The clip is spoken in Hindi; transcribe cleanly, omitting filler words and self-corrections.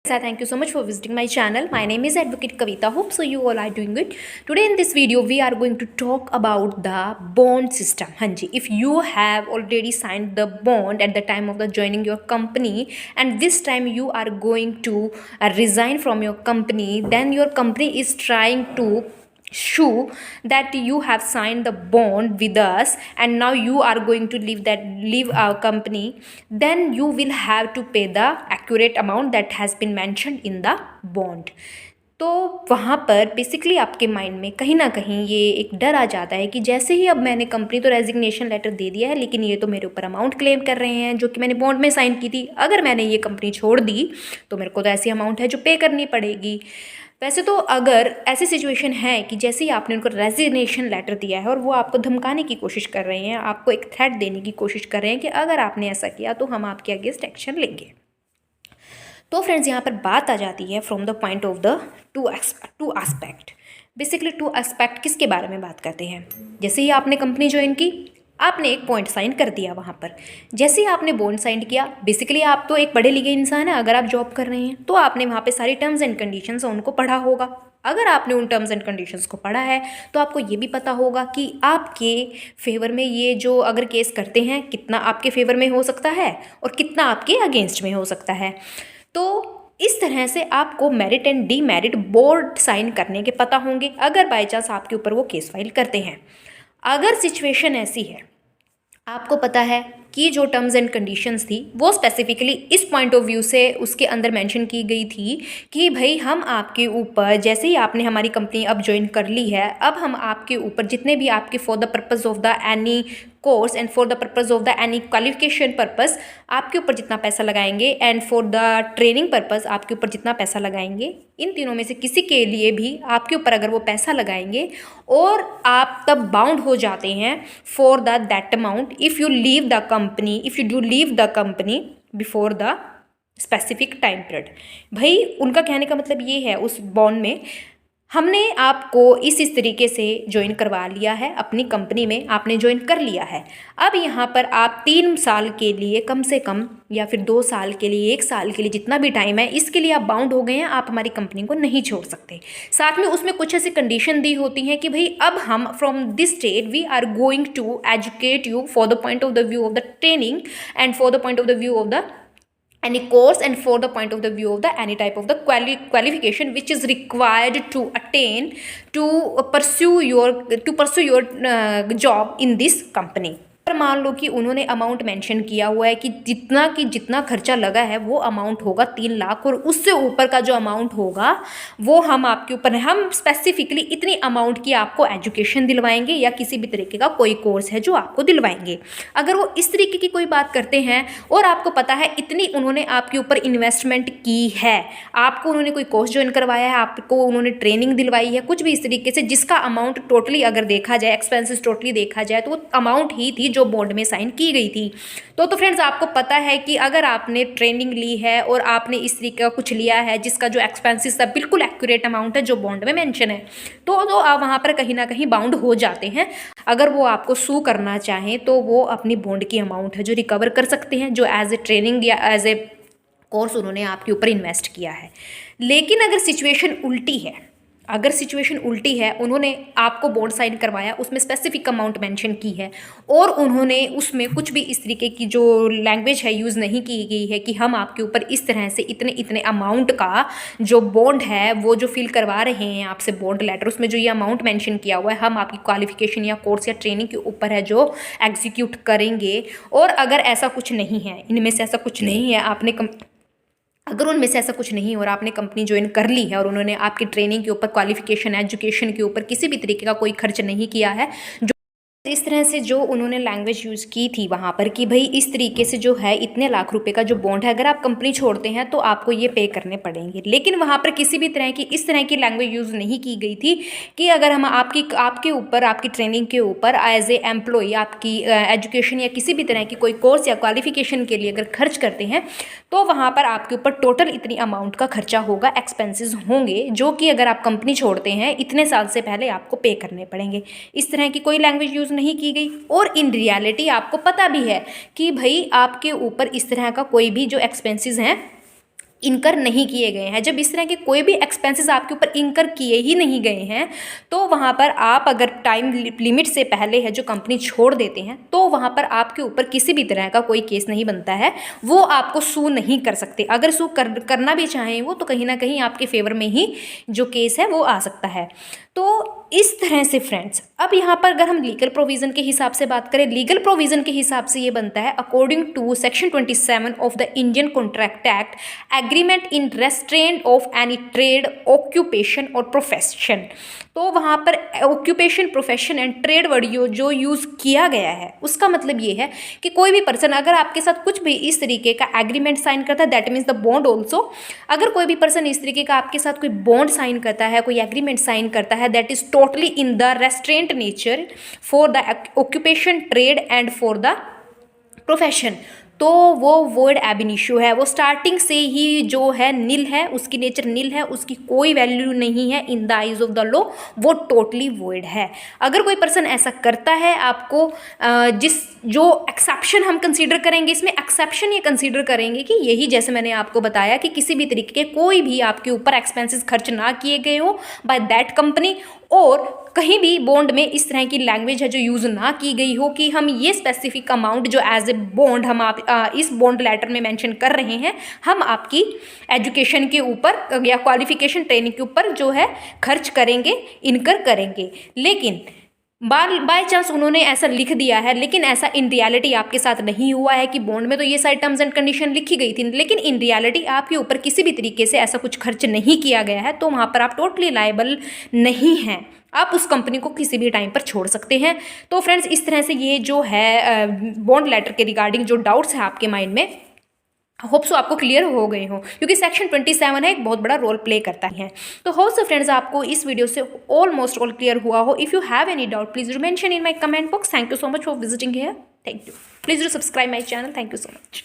So thank you so much for visiting my channel. My name is Advocate Kavita. Hope so you all are doing good. Today in this video we are going to talk about the bond system. हाँ जी, if you have already signed the bond at the time of the joining your company and this time you are going to resign from your company, then your company is trying to show that you have signed the bond with us and now you are going to leave our company, then you will have to pay the accurate amount that has been mentioned in the bond. तो वहाँ पर बेसिकली आपके माइंड में कहीं ना कहीं ये एक डर आ जाता है कि जैसे ही अब मैंने कंपनी तो रेजिग्नेशन लेटर दे दिया है, लेकिन ये तो मेरे ऊपर अमाउंट क्लेम कर रहे हैं जो कि मैंने बॉन्ड में साइन की थी। अगर मैंने ये कंपनी छोड़ दी तो मेरे को तो ऐसी अमाउंट है जो पे करनी पड़ेगी। वैसे तो अगर ऐसी सिचुएशन है कि जैसे ही आपने उनको रेजिग्नेशन लेटर दिया है और वो आपको धमकाने की कोशिश कर रहे हैं, आपको एक थ्रेट देने की कोशिश कर रहे हैं कि अगर आपने ऐसा किया तो हम आपके अगेंस्ट एक्शन लेंगे, तो फ्रेंड्स यहाँ पर बात आ जाती है from the point of the two aspect. Basically to aspect किसके बारे में बात करते हैं? जैसे ही आपने कंपनी ज्वाइन की, आपने एक पॉइंट साइन कर दिया वहाँ पर। जैसे ही आपने बॉन्ड साइन किया, बेसिकली आप तो एक पढ़े लिखे इंसान हैं, अगर आप जॉब कर रहे हैं तो आपने वहाँ पे सारी टर्म्स एंड कंडीशंस उनको पढ़ा होगा। अगर आपने उन टर्म्स एंड कंडीशंस को पढ़ा है तो आपको ये भी पता होगा कि आपके फेवर में ये जो अगर केस करते हैं कितना आपके फेवर में हो सकता है और कितना आपके अगेंस्ट में हो सकता है। तो इस तरह से आपको merit and demerit board sign करने के पता होंगे अगर बाय चांस आपके ऊपर वो केस फाइल करते हैं। अगर सिचुएशन ऐसी है, आपको पता है कि जो टर्म्स एंड कंडीशंस थी वो स्पेसिफिकली इस पॉइंट ऑफ व्यू से उसके अंदर मेंशन की गई थी कि भाई हम आपके ऊपर, जैसे ही आपने हमारी कंपनी अब ज्वाइन कर ली है, अब हम आपके ऊपर जितने भी आपके for the purpose of the any course and for the purpose of the any qualification purpose आपके ऊपर जितना पैसा लगाएंगे and for the training purpose आपके ऊपर जितना पैसा लगाएंगे, इन तीनों में से किसी के लिए भी आपके ऊपर अगर वो पैसा लगाएंगे और आप तब बाउंड हो जाते हैं for that amount if you leave the company, if you do leave the company before the specific time period. भाई उनका कहने का मतलब ये है, उस बॉन्ड में हमने आपको इस तरीके से ज्वाइन करवा लिया है, अपनी कंपनी में आपने ज्वाइन कर लिया है। अब यहाँ पर आप 3 साल के लिए कम से कम या फिर 2 साल के लिए, 1 साल के लिए, जितना भी टाइम है इसके लिए आप बाउंड हो गए हैं, आप हमारी कंपनी को नहीं छोड़ सकते। साथ में उसमें कुछ ऐसी कंडीशन दी होती हैं कि भाई अब हम from this state we are going to educate you for the point of the view of the training and for the point of the view of the any course and for the point of the view of the any type of the qualification which is required to attain to pursue your job in this company। पर मान लो कि उन्होंने अमाउंट मेंशन किया हुआ है कि जितना खर्चा लगा है वो अमाउंट होगा 3 लाख और उससे ऊपर का जो अमाउंट होगा वो हम आपके ऊपर, हम स्पेसिफिकली इतनी अमाउंट की आपको एजुकेशन दिलवाएंगे या किसी भी तरीके का कोई कोर्स है जो आपको दिलवाएंगे। अगर वो इस तरीके की कोई बात करते हैं और आपको पता है इतनी उन्होंने आपके ऊपर इन्वेस्टमेंट की है, आपको उन्होंने कोई कोर्स ज्वाइन करवाया है, आपको उन्होंने ट्रेनिंग दिलवाई है, कुछ भी इस तरीके से जिसका अमाउंट टोटली अगर देखा जाए, एक्सपेंसेस टोटली देखा जाए तो वो अमाउंट ही थी जो बॉन्ड में साइन की गई थी। तो फ्रेंड्स आपको पता है कि अगर आपने ट्रेनिंग ली है और आपने इस तरीके का कुछ लिया है जिसका जो एक्सपेंसेस था बिल्कुल एक्यूरेट अमाउंट है जो बॉन्ड में मेंशन है, तो आप वहाँ पर कहीं ना कहीं बाउंड हो जाते हैं। अगर वो आपको सू करना चाहें तो वो अपनी बॉन्ड की अमाउंट है जो रिकवर कर सकते हैं, जो एज ए ट्रेनिंग या एज ए कोर्स उन्होंने आपके ऊपर इन्वेस्ट किया है। लेकिन अगर सिचुएशन उल्टी है, उन्होंने आपको बॉन्ड साइन करवाया, उसमें स्पेसिफिक अमाउंट मेंशन की है और उन्होंने उसमें कुछ भी इस तरीके की जो लैंग्वेज है यूज़ नहीं की गई है कि हम आपके ऊपर इस तरह से इतने अमाउंट का जो बॉन्ड है वो जो फिल करवा रहे हैं आपसे बॉन्ड लेटर, उसमें जो ये अमाउंट मेंशन किया हुआ है हम आपकी क्वालिफिकेशन या कोर्स या ट्रेनिंग के ऊपर है जो एग्जीक्यूट करेंगे। और अगर ऐसा कुछ नहीं है, इनमें से ऐसा कुछ नहीं है, अगर उनमें से ऐसा कुछ नहीं और आपने कंपनी ज्वाइन कर ली है और उन्होंने आपकी ट्रेनिंग के ऊपर, क्वालिफिकेशन, एजुकेशन के ऊपर किसी भी तरीके का कोई खर्च नहीं किया है, जो इस तरह से जो उन्होंने लैंग्वेज यूज़ की थी वहाँ पर कि भाई इस तरीके से जो है इतने लाख रुपए का जो बॉन्ड है अगर आप कंपनी छोड़ते हैं तो आपको ये पे करने पड़ेंगे, लेकिन वहाँ पर किसी भी तरह की इस तरह की लैंग्वेज यूज़ नहीं की गई थी कि अगर हम आपके ऊपर, आपकी ट्रेनिंग के ऊपर एज ए एम्प्लॉय आपकी एजुकेशन या किसी भी तरह की कोई कोर्स या क्वालिफिकेशन के लिए अगर खर्च करते हैं तो वहाँ पर आपके ऊपर टोटल इतनी अमाउंट का खर्चा होगा, एक्सपेंसेस होंगे जो कि अगर आप कंपनी छोड़ते हैं इतने साल से पहले आपको पे करने पड़ेंगे। इस तरह की कोई लैंग्वेज यूज़ नहीं की गई और इन रियलिटी आपको पता भी है कि भाई आपके ऊपर इस तरह का कोई भी जो एक्सपेंसेस हैं इनकर नहीं किए गए हैं। जब इस तरह के कोई भी एक्सपेंसेस आपके ऊपर इनकर किए ही नहीं गए हैं तो वहाँ पर आप अगर टाइम लिमिट से पहले है जो कंपनी छोड़ देते हैं तो वहाँ पर आपके ऊपर किसी भी तरह का कोई केस नहीं बनता है, वो आपको सू नहीं कर सकते। अगर सू करना भी चाहें वो तो कहीं ना कहीं आपके फेवर में ही जो केस है वो आ सकता है। तो इस तरह से फ्रेंड्स, अब यहाँ पर अगर हम लीगल प्रोविज़न के हिसाब से बात करें, लीगल प्रोविज़न के हिसाब से ये बनता है according to section 27 of the Indian contract act, agreement in restraint of any trade, occupation और प्रोफेशन। तो वहाँ पर occupation, profession and trade word जो यूज़ किया गया है उसका मतलब ये है कि कोई भी पर्सन अगर आपके साथ कुछ भी इस तरीके का एग्रीमेंट साइन करता है, that means the bond also, अगर कोई भी पर्सन इस तरीके का आपके साथ कोई बॉन्ड साइन करता है, कोई एग्रीमेंट साइन करता है, that is totally in the restaurant nature for the occupation, trade and for the profession, तो वो वर्ड एब इनिशियो है, वो स्टार्टिंग से ही जो है निल है, उसकी नेचर निल है, उसकी कोई वैल्यू नहीं है in the eyes of the law, वो टोटली वर्ड है। अगर कोई पर्सन ऐसा करता है आपको जिस जो एक्सेप्शन हम कंसीडर करेंगे, इसमें एक्सेप्शन ये कंसीडर करेंगे कि यही जैसे मैंने आपको बताया कि किसी भी तरीके के कोई भी आपके ऊपर एक्सपेंसेस खर्च ना किए गए हो बाय दैट कंपनी, और कहीं भी बॉन्ड में इस तरह की लैंग्वेज है जो यूज़ ना की गई हो कि हम ये स्पेसिफिक अमाउंट जो एज ए बॉन्ड हम आप इस बॉन्ड लेटर में मेंशन कर रहे हैं, हम आपकी एजुकेशन के ऊपर या क्वालिफिकेशन ट्रेनिंग के ऊपर जो है खर्च करेंगे, इनकर करेंगे। लेकिन बाय चांस उन्होंने ऐसा लिख दिया है, लेकिन ऐसा इन रियलिटी आपके साथ नहीं हुआ है कि बॉन्ड में तो ये सारी टर्म्स एंड कंडीशन लिखी गई थी, लेकिन इन रियलिटी आपके ऊपर किसी भी तरीके से ऐसा कुछ खर्च नहीं किया गया है, तो वहाँ पर आप टोटली लायबल नहीं हैं, आप उस कंपनी को किसी भी टाइम पर छोड़ सकते हैं। तो फ्रेंड्स, इस तरह से ये जो है बॉन्ड लेटर के रिगार्डिंग जो डाउट्स हैं आपके माइंड में, होप सो आपको क्लियर हो गए हो, क्योंकि सेक्शन 27 है, एक बहुत बड़ा रोल प्ले करता है। तो होप सो फ्रेंड्स आपको इस वीडियो से ऑलमोस्ट ऑल क्लियर हुआ हो। If you have any doubt please do mention in my comment box. Thank you so much for visiting here. Thank you. Please do subscribe my channel. Thank you so much.